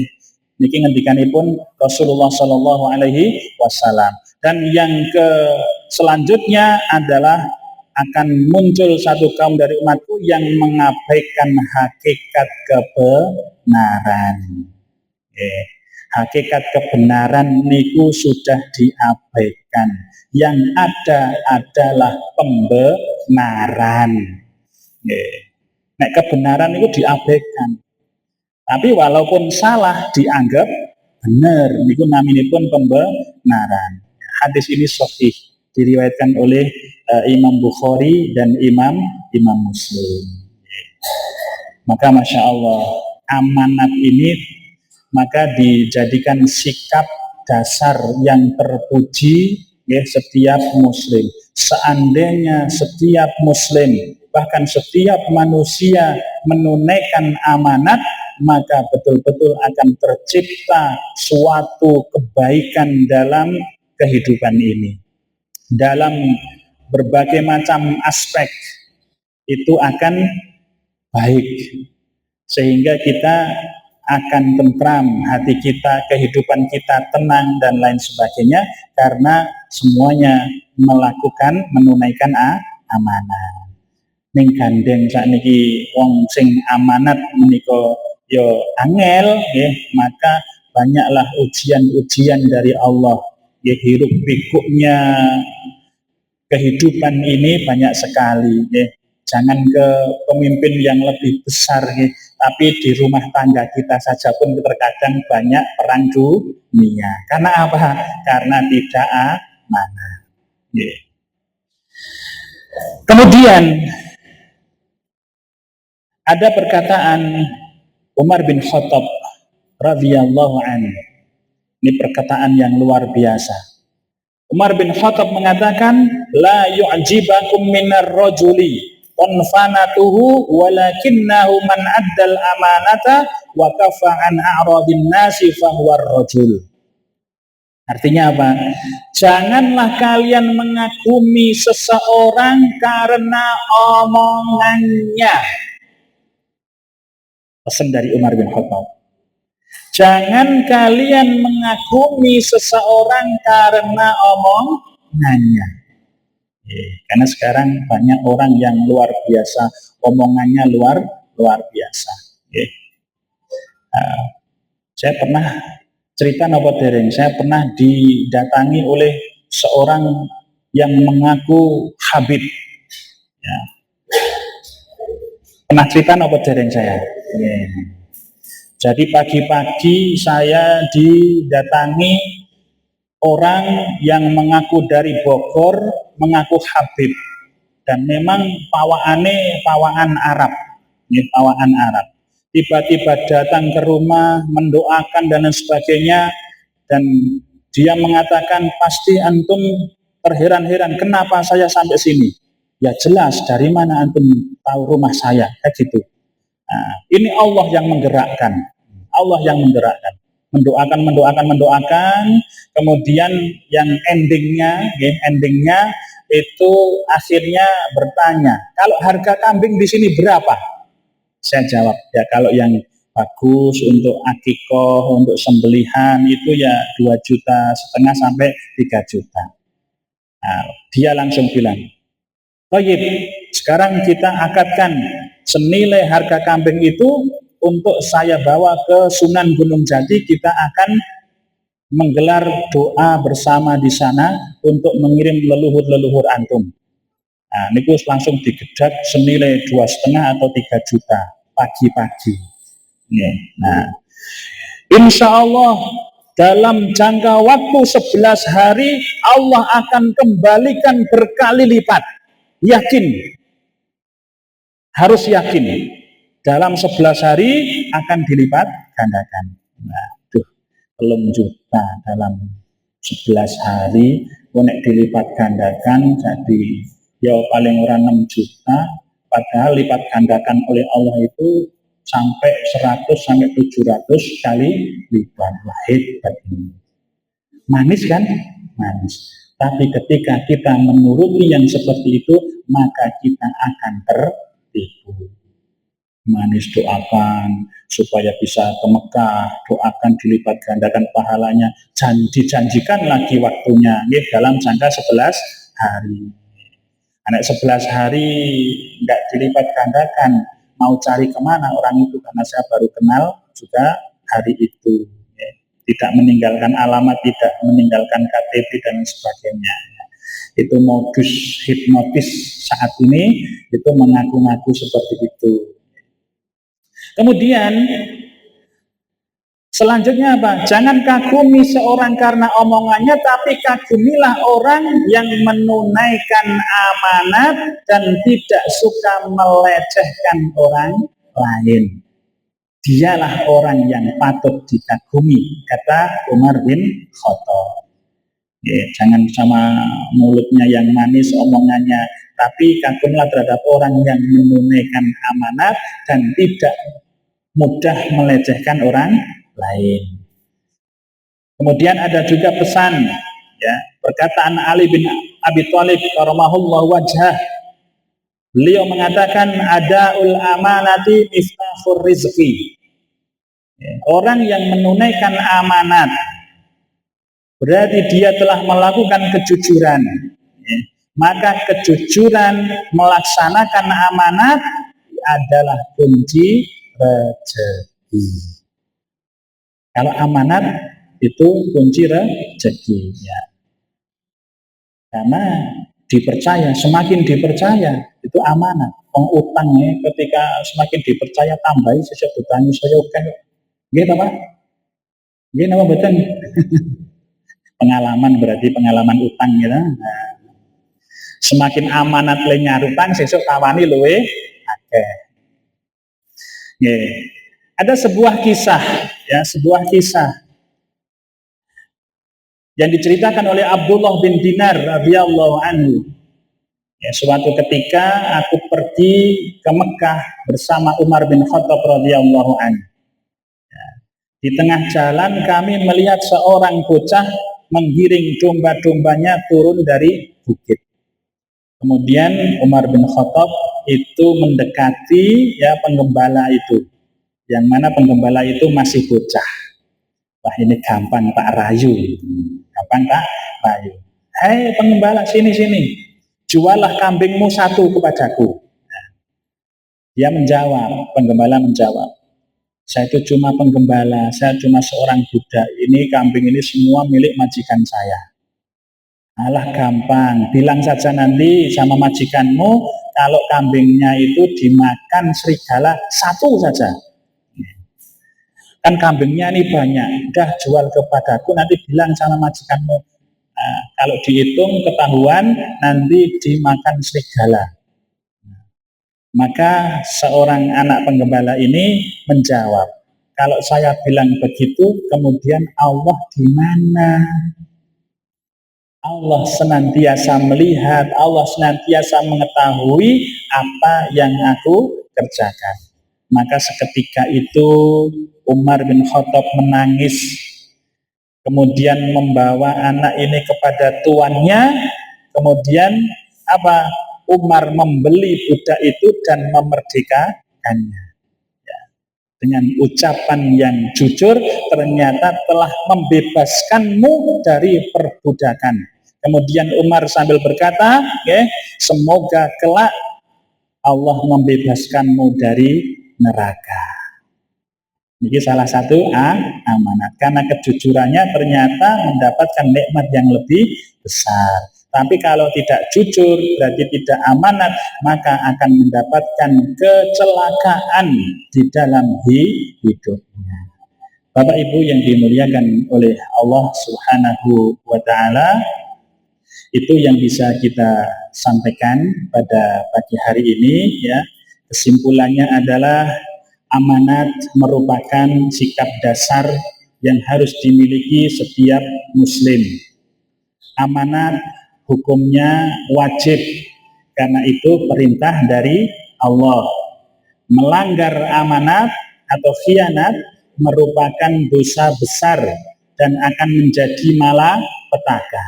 Niki ngendikanipun Rasulullah Shallallahu Alaihi Wasallam. Dan yang selanjutnya adalah akan muncul satu kaum dari umatku yang mengabaikan hakikat kebenaran. Hakikat kebenaran niku sudah diabaikan. Yang ada adalah pembenaran. Nek kebenaran itu diabaikan. Tapi walaupun salah dianggap benar, niku naminipun pembenaran. Hadis ini sahih diriwayatkan oleh Imam Bukhari dan Imam Muslim. Maka masya Allah amanat ini maka dijadikan sikap dasar yang terpuji ya setiap Muslim. Seandainya setiap Muslim bahkan setiap manusia menunaikan amanat, maka betul-betul akan tercipta suatu kebaikan dalam kehidupan ini. Dalam berbagai macam aspek itu akan baik. Sehingga kita akan tentram, hati kita, kehidupan kita tenang dan lain sebagainya karena semuanya menunaikan amanah. Ning gandeng sakniki wong sing amanat menika ya angel nggih, maka banyaklah ujian-ujian dari Allah. Ya hiruk pikuknya kehidupan ini banyak sekali nggih. Jangan ke pemimpin yang lebih besar nggih, tapi di rumah tangga kita saja pun terkadang banyak perang dunia. Karena apa? Karena tidak amanah. Nggih. Kemudian ada perkataan Umar bin Khattab radhiyallahu anhu. Ini perkataan yang luar biasa. Umar bin Khattab mengatakan, la yu'jibakum minar rajuli tanfanatuhu walakinnahu man addal amanata wa kafa an a'radin nasi fahuwar rajul. Artinya apa? Janganlah kalian mengagumi seseorang karena omongannya. Pesan dari Umar bin Khattab. Jangan kalian mengagumi seseorang karena omongannya. Karena sekarang banyak orang yang luar biasa, omongannya luar biasa. Saya pernah cerita napa dereng, saya pernah didatangi oleh seorang yang mengaku Habib. Ya. Pernah cerita napa dereng saya? Jadi pagi-pagi saya didatangi orang yang mengaku dari Bogor, mengaku Habib, dan memang pawaan Arab, ini pawaan Arab. Tiba-tiba datang ke rumah, mendoakan dan lain sebagainya, dan dia mengatakan, pasti antum terheran-heran, kenapa saya sampai sini? Ya jelas, dari mana antum tahu rumah saya? Kayak gitu. Nah, ini Allah yang menggerakkan. Allah yang menggerakkan. Mendoakan, kemudian yang endingnya itu akhirnya bertanya, kalau harga kambing di sini berapa? Saya jawab, ya kalau yang bagus untuk akikoh, untuk sembelihan itu ya 2,5 juta sampai 3 juta. Nah, dia langsung bilang, baik, sekarang kita akadkan senilai harga kambing itu untuk saya bawa ke Sunan Gunung Jati, kita akan menggelar doa bersama di sana untuk mengirim leluhur-leluhur antum. Nah, niku langsung digedak senilai 2,5 atau 3 juta pagi-pagi. Nah, insya Allah dalam jangka waktu 11 hari Allah akan kembalikan berkali lipat. Yakin, harus yakin. Dalam 11 hari akan dilipat gandakan. Nah, 3 juta dalam 11 hari, konek dilipat gandakan jadi ya paling orang 6 juta, padahal lipat gandakan oleh Allah itu sampai 100 sampai 700 kali lipat. Wah, hebat ini. Manis kan? Manis. Tapi ketika kita menuruti yang seperti itu, maka kita akan tertipu. Manis, doakan supaya bisa ke Mekah, doakan dilipat gandakan pahalanya, dijanjikan lagi waktunya dalam jangka 11 hari. Anak 11 hari nggak dilipat gandakan, mau cari kemana orang itu, karena saya baru kenal juga hari itu, tidak meninggalkan alamat, tidak meninggalkan KTP dan sebagainya. Itu modus hipnotis saat ini, itu mengaku-ngaku seperti itu. Kemudian selanjutnya apa? Jangan kagumi seorang karena omongannya, tapi kagumilah orang yang menunaikan amanat dan tidak suka melecehkan orang lain. Dialah orang yang patut dikagumi, kata Umar bin Khattab. Jangan sama mulutnya yang manis omongannya, tapi kagumlah terhadap orang yang menunaikan amanat dan tidak mudah melecehkan orang lain. Kemudian ada juga pesan, ya, perkataan Ali bin Abi Thalib karamahullahu wajhah. Beliau mengatakan adaul amanati miftahur rizqi. Orang yang menunaikan amanat berarti dia telah melakukan kejujuran. Maka kejujuran melaksanakan amanat adalah kunci rezeki. Kalau amanat itu kunci rezeki, ya. Karena dipercaya, semakin dipercaya itu amanat. Utangnya ketika semakin dipercaya tambahi sesuk utangnya saya oke. Nggih ta, Pak? Nggih napa mboten? Pengalaman berarti pengalaman utang gitu. Nah, semakin amanat le nyarutang sesuk tawani luwe akeh. Ada sebuah kisah, ya, sebuah kisah yang diceritakan oleh Abdullah bin Dinar radhiyallahu anhu. Ya, suatu ketika aku pergi ke Mekah bersama Umar bin Khattab radhiyallahu anhu. Ya, di tengah jalan kami melihat seorang bocah menggiring domba-dombanya turun dari bukit. Kemudian Umar bin Khattab itu mendekati, ya, penggembala itu, yang mana penggembala itu masih bocah. Wah, ini gampang tak rayu, gampang tak rayu. Hei penggembala, sini, jualah kambingmu 1 kepadaku. Nah, dia menjawab, penggembala menjawab, saya itu cuma penggembala, saya cuma seorang budak, ini kambing ini semua milik majikan saya. Alah gampang, bilang saja nanti sama majikanmu kalau kambingnya itu dimakan serigala 1 saja. kan kambingnya ini banyak, udah jual kepadaku, nanti bilang sama majikanmu. Nah, kalau dihitung ketahuan nanti dimakan serigala. Maka seorang anak penggembala ini menjawab, kalau saya bilang begitu, kemudian Allah di mana? Allah senantiasa melihat, Allah senantiasa mengetahui apa yang aku kerjakan. Maka seketika itu Umar bin Khattab menangis, kemudian membawa anak ini kepada tuannya, kemudian apa? Umar membeli budak itu dan memerdekakannya. Ya. Dengan ucapan yang jujur, ternyata telah membebaskanmu dari perbudakan. Kemudian Umar sambil berkata, semoga kelak Allah membebaskanmu dari neraka. Ini salah satu amanat. Karena kejujurannya ternyata mendapatkan nikmat yang lebih besar. Tapi kalau tidak jujur, berarti tidak amanat, maka akan mendapatkan kecelakaan di dalam hidupnya. Bapak Ibu yang dimuliakan oleh Allah Subhanahu wa Ta'ala, itu yang bisa kita sampaikan pada pagi hari ini. Ya. Kesimpulannya adalah amanat merupakan sikap dasar yang harus dimiliki setiap muslim. Amanat hukumnya wajib, karena itu perintah dari Allah. Melanggar amanat atau khianat merupakan dosa besar dan akan menjadi malapetaka.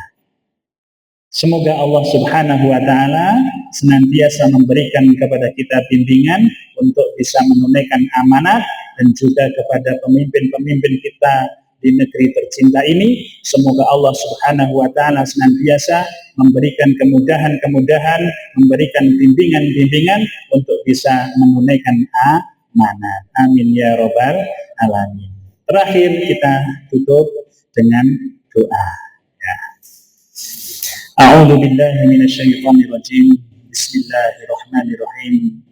Semoga Allah Subhanahu wa Ta'ala senantiasa memberikan kepada kita bimbingan untuk bisa menunaikan amanat, dan juga kepada pemimpin-pemimpin kita di negeri tercinta ini. Semoga Allah Subhanahu wa Ta'ala senantiasa memberikan kemudahan-kemudahan, memberikan bimbingan-bimbingan untuk bisa menunaikan amanat. Amin ya robbal alamin. Terakhir kita tutup dengan doa. Ya. A'udzu billahi minasyaitonir rajim. Bismillahirrahmanirrahim.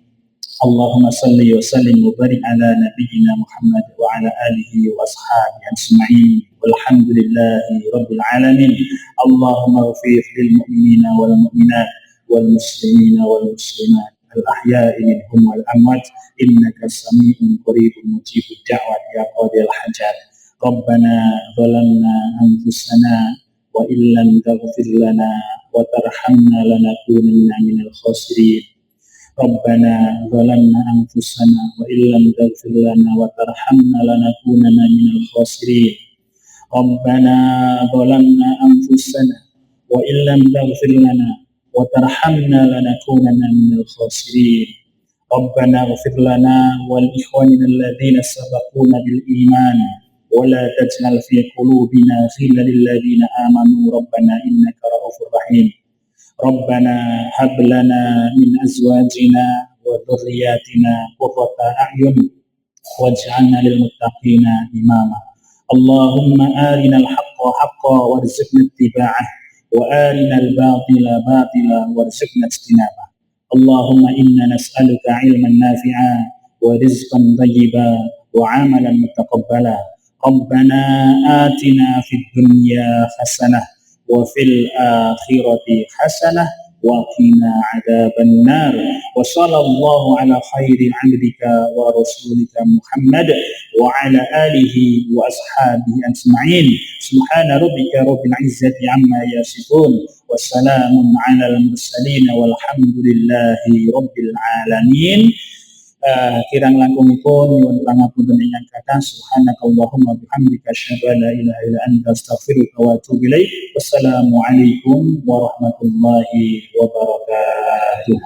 Allahumma salli wa sallim wa barik ala nabiyyina Muhammad wa ala alihi wa ashabihi ajma'in. Walhamdulillahi rabbil alamin. Allahumma ighfir lil mu'minina wal mu'minat wal muslimina wal muslimat al ahya'i minhum wal amwat innaka sami'un qaribun mujibud da'wat ya qadil hajat. Rabbana zalamna anfusana wa illam taghfir lana wa tarhamna lanakunanna minal khasirin. Rabbana zalamna anfusana wa illam taghfir lana wa tarhamna lanakunanna minal khasirin. Rabbana zalamna anfusana wa illam taghfir lana wa tarhamna lanakunanna minal khasirin. Rabbana ighfir lana wal ikhwanina alladhina sabaquna bil iman wa la taj'al fi qulubina ghillan lil ladzina amanu rabbana innaka ra'ufur rahim. Rabbana hab lana min azwajina wa dhurriyyatina qurrata a'yun waj'alna lil muttaqina imama. Allahumma arinal haqqa haqqan warzuqna ittiba'ah wa arinal batila batila warzuqna ijtinabah. Allahumma inna nas'aluka ilman nafi'a wa rizqan thayyiban wa 'amalan mutaqabbala. Rabbana atina fid dunya hasanah wa fil akhirati hasanah wa qina adzaban nar. Wa sallallahu ala khairi 'abdika wa rasulika Muhammad wa ala alihi wa ashabihi ajma'in. Subhana rabbika rabbil izzati amma yasifun wa salamun 'alal mursalin walhamdulillahi rabbil alamin. Kirang langkungipun nyuwun pangapunten ingkang kathah. Subhanakallahumma bihamdika asyhadu an la ilaha illa anta astaghfiruka wa atubu ilaik. Wassalamu alaikum warahmatullahi wabarakatuh.